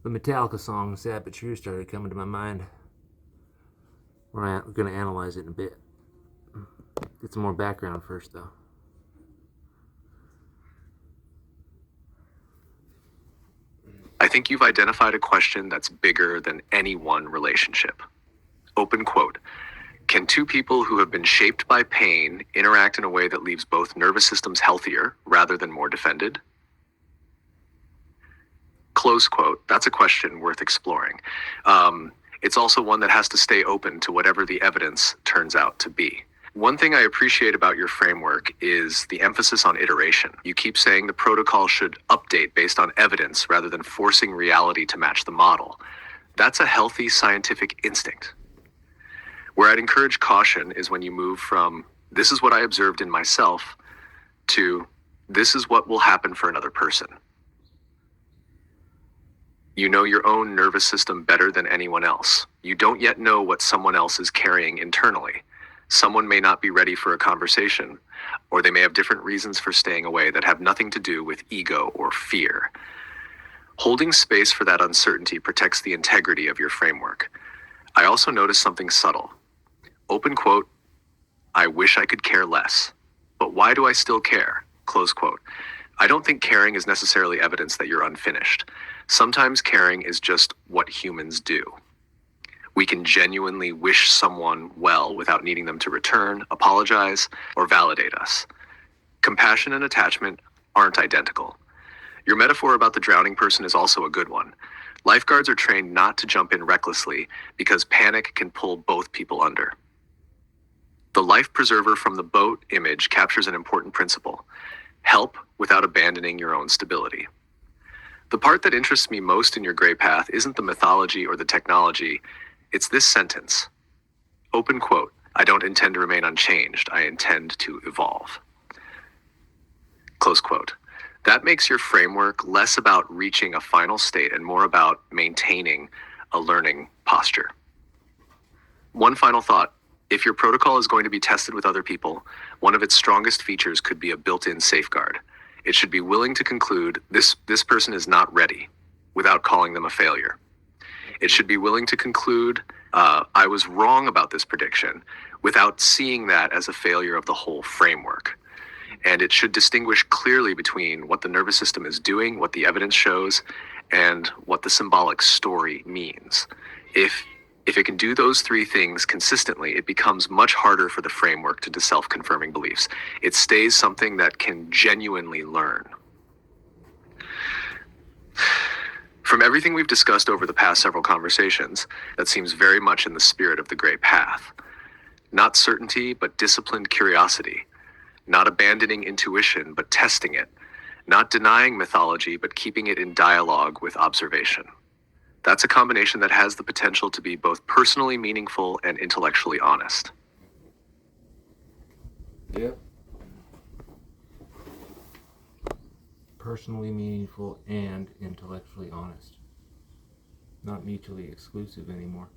The Metallica song, Sad But True, started coming to my mind. We're going to analyze it in a bit. Get some more background first, though. I think you've identified a question that's bigger than any one relationship. Open quote. Can two people who have been shaped by pain interact in a way that leaves both nervous systems healthier rather than more defended? Close quote. That's a question worth exploring. It's also one that has to stay open to whatever the evidence turns out to be. One thing I appreciate about your framework is the emphasis on iteration. You keep saying the protocol should update based on evidence rather than forcing reality to match the model. That's a healthy scientific instinct. Where I'd encourage caution is when you move from, this is what I observed in myself, to, this is what will happen for another person. You know your own nervous system better than anyone else. You don't yet know what someone else is carrying internally. Someone may not be ready for a conversation, or they may have different reasons for staying away that have nothing to do with ego or fear. Holding space for that uncertainty protects the integrity of your framework. I also noticed something subtle. Open quote, I wish I could care less, but why do I still care? Close quote. I don't think caring is necessarily evidence that you're unfinished. Sometimes caring is just what humans do. We can genuinely wish someone well without needing them to return, apologize, or validate us. Compassion and attachment aren't identical. Your metaphor about the drowning person is also a good one. Lifeguards are trained not to jump in recklessly because panic can pull both people under. The life preserver from the boat image captures an important principle. Help without abandoning your own stability. The part that interests me most in your gray path isn't the mythology or the technology, it's this sentence. Open quote, I don't intend to remain unchanged, I intend to evolve. Close quote. That makes your framework less about reaching a final state and more about maintaining a learning posture. One final thought. If your protocol is going to be tested with other people, one of its strongest features could be a built-in safeguard. It should be willing to conclude this person is not ready without calling them a failure. It should be willing to conclude I was wrong about this prediction without seeing that as a failure of the whole framework. And it should distinguish clearly between what the nervous system is doing, what the evidence shows, and what the symbolic story means. If it can do those three things consistently, it becomes much harder for the framework to do self-confirming beliefs. It stays something that can genuinely learn. From everything we've discussed over the past several conversations, that seems very much in the spirit of the gray path. Not certainty, but disciplined curiosity. Not abandoning intuition, but testing it. Not denying mythology, but keeping it in dialogue with observation. That's a combination that has the potential to be both personally meaningful and intellectually honest. Yep. Personally meaningful and intellectually honest. Not mutually exclusive anymore.